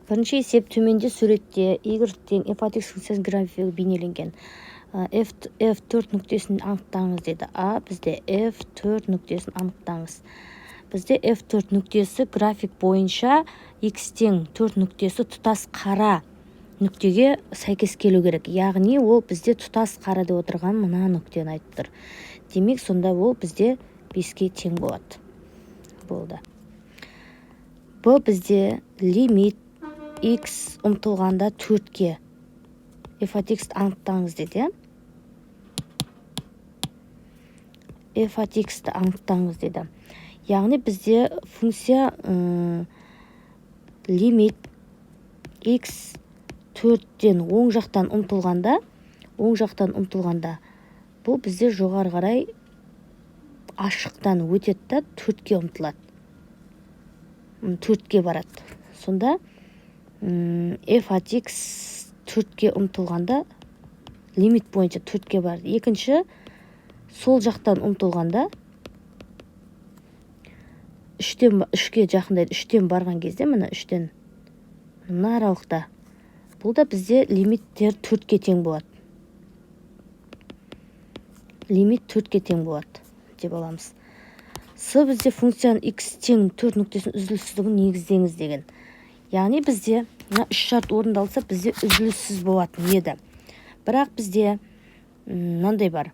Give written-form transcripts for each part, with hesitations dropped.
Бірінші есеп төменде суретте y тең f от x функциясының графигі бейнеленген. F4 нүктесін анықтаңыз деді. Бізде F4 нүктесін анықтаңыз. Бізде F4 нүктесі график бойынша x тең 4 нүктесі тұтас қара нүктеге сәйкес келу керек. Яғни ол бізде тұтас қара деп отырған мына нүктені айтып тұр. Демек, сонда ол бізде 5-ке тең болады. Болды. Бұл бізде лимит x ұмтылғанда 4-ке f от x анықтаңыз деді. F от x-ті анықтаңыз деді. Яғни бізде функция лимит x 4-тен оң жақтан ұмтылғанда, бұл бізде жоғары қарай ашықтан өтеді, 4-ке ұмтылады. 4-ке барады. Сонда f от x 4-ке ұмтылғанда лимит бойынша 4-ке барады. Екінші, сол жақтан ұмтылғанда 3-ке жақындайды. 3-тен барған кезде, мына 3-тен мына аралықта. Бұл да бізде лимиттер 4-ке тең болады. Лимит 4-ке тең болады деп аламыз. С бізде функцияның x тең 4 нүктесінің үзіліссіздігін негіздеңіз деген. Яғни бізде 3 шарт орындалса, бізде үзіліссіз болатын еді. Бірақ бізде мынандай бар.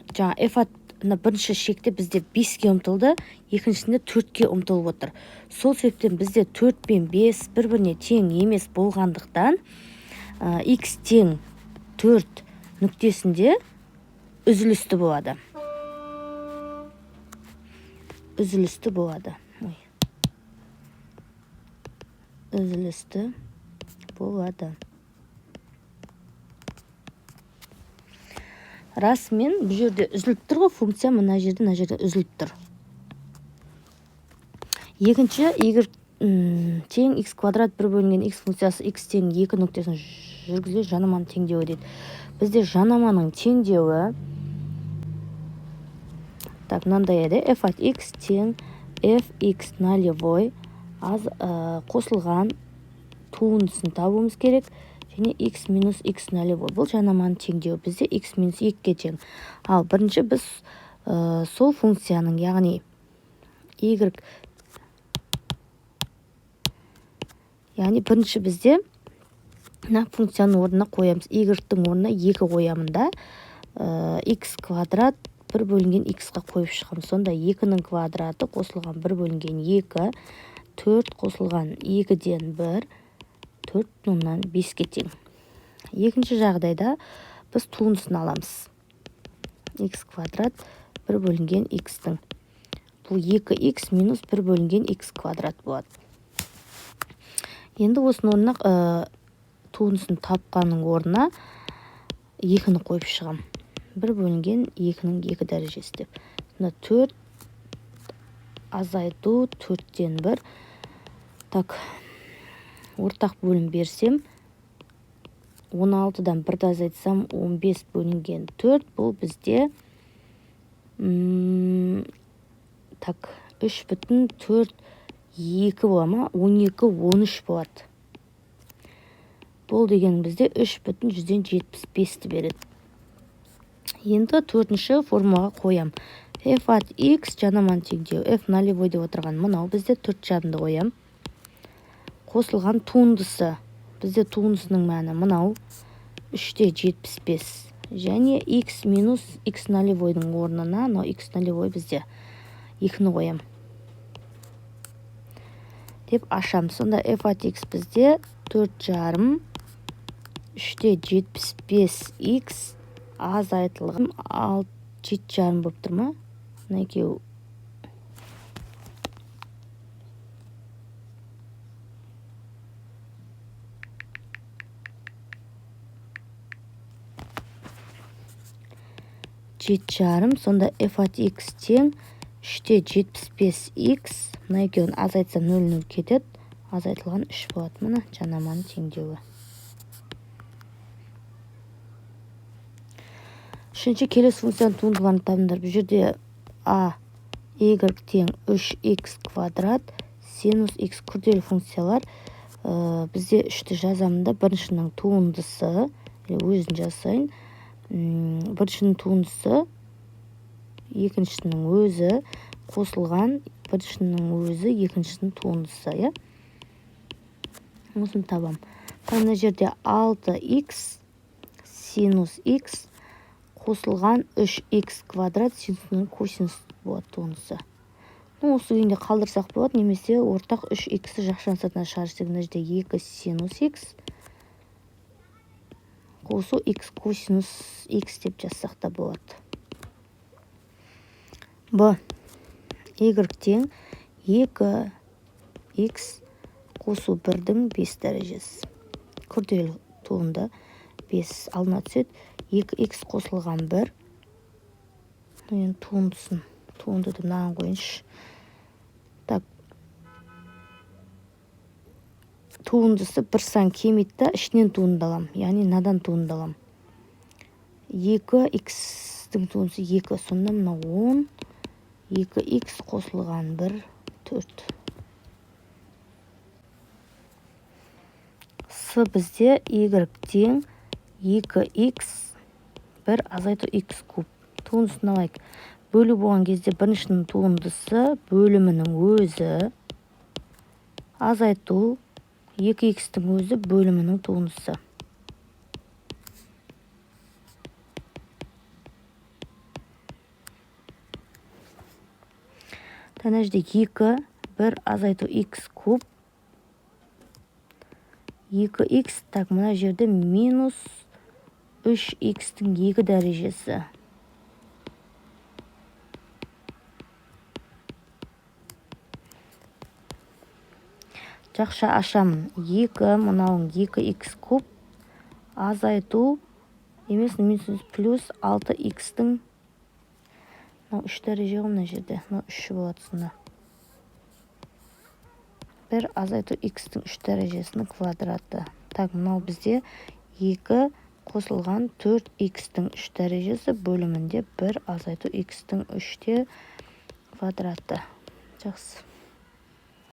Жаңа f от бірінші шекте бізде 5-ке ұмтылды, екіншісінде 4-ке ұмтылып отыр. Сол себептен бізде 4 пен 5 бір-біріне тең емес болғандықтан x тең 4 нүктесінде үзілісті болады. Үзілісті болады. Үзілісті болады. Расымен бұл жерде үзіліп тұр ғой, функция мына жерде үзіліп тұр. Екінші, y тең x квадрат бір бөлінген x функциясы x тең 2 нүктесін жүргізген жанаманың теңдеуі дейді. Бізде жанаманың теңдеуі мынандай еді. f от x тең fx нолевой қосылған туындысын табуымыз керек. Және x минус x нолевой. Бұл жанаманың теңдеуі. Бізде x минус 2-ке тең. Ал бірінші біз сол функцияның, яғни бірінші бізде функцияның орнына қоямыз. Y-тің орнына 2 қоямын да, x квадрат бір бөлінген x-қа қойып шығамыз. Сонда 2-ның квадраты қосылған бір бөлінген 2, 4 қосылған 2-ден 1, 4-нан 5-ке тең. Екінші жағдайда біз туындысын аламыз. X квадрат бір бөлінген x-тің. Бұл 2x минус бір бөлінген x квадрат болады. Енді осының орнына туындысын тапқаның орнына 2-ні қойып шығам. Бір бөлінген 2-ның 2 дәрежесі деп. 4 азайту 4-тен 1. Ортақ бөлім берсем, 16-дан 1-ді азайтсам, 15 бөлінген 4. Бұл бізде 3,4 бола ма? 12,13 болады. Бұл деген бізде 3,175-ті береді. Енді төртінші формуаға қоям. f от x жанаманың теңдеуі. f нолевой деп отырған. Мынау бізде 4 жанды қоям. Қосылған туындысы. Бізде туындысының мәні мынау 3,75. Және x минус x нолевойдың орнына, x нолевой бізде 2-ні қоям. Деп ашам. Сонда f от x бізде 4,5 3,75x азайтылған 7,5 болып тұр ма? Мына екеуі. Сонда f от x тең 3,75x. Мына екеуін азайтсам 0,0 кетеді. Азайтылған 3 болады. Мына жанаманың теңдеуі. Үшінші келесі функцияның туындыларын табыңдар. Бұл жерде a y тең 3x квадрат синус x күрделі функциялар. бізде 3-ті жазамын да, біріншінің туындысы, өзін жасайын. Біріншінің туындысы, екіншісінің өзі қосылған, біріншінің өзі, екіншісінің туындысы, Осыны табам. Мына жерде 6х синус х қосылған 3х квадрат синусының косинус болады туындысы. Осы күйінде қалдырсақ болады, немесе ортақ 3х жақшан сатына шығарсақ, мына жерде 2 синус х қосу х косинус х деп жазсақ та болады. Б. Y тең 2х қосу 1-дің 5 дәрежесі. Күрделі туынды 5 алына түседі. 2х қосылған 1. Енді туындыды мынаған қойыншы. Так. Туындысы бір сан кемейді да, ішінен туынды алам. Яғни надан туынды алам. 2х-дің туындысы 2. Сонда мына 10. 2х қосылған 1, 4. С бізде y тең 2х 1 азайту х куб. Туындысын алайық. Бөлу болған кезде біріншінің туындысы бөлімінің өзі, азайту 2х-тің өзі бөлімінің туындысы. Мына жерде 2 1 азайту х куб 2х, так, мына жерде минус 3х-тің 2 дәрежесі. Жақша ашамын. 2, мынауың 2х куб азайту емес, минус плюс 6х-тің 3 дәреже ғой мына жерде. 3 болады сонда. 1 азайту х-тің 3 дәрежесінің квадраты. Так, мынау бізде 2 қосылған 4х-тің 3 дәрежесі бөлімінде 1 азайту х-тің 3 квадраты. Жақсы.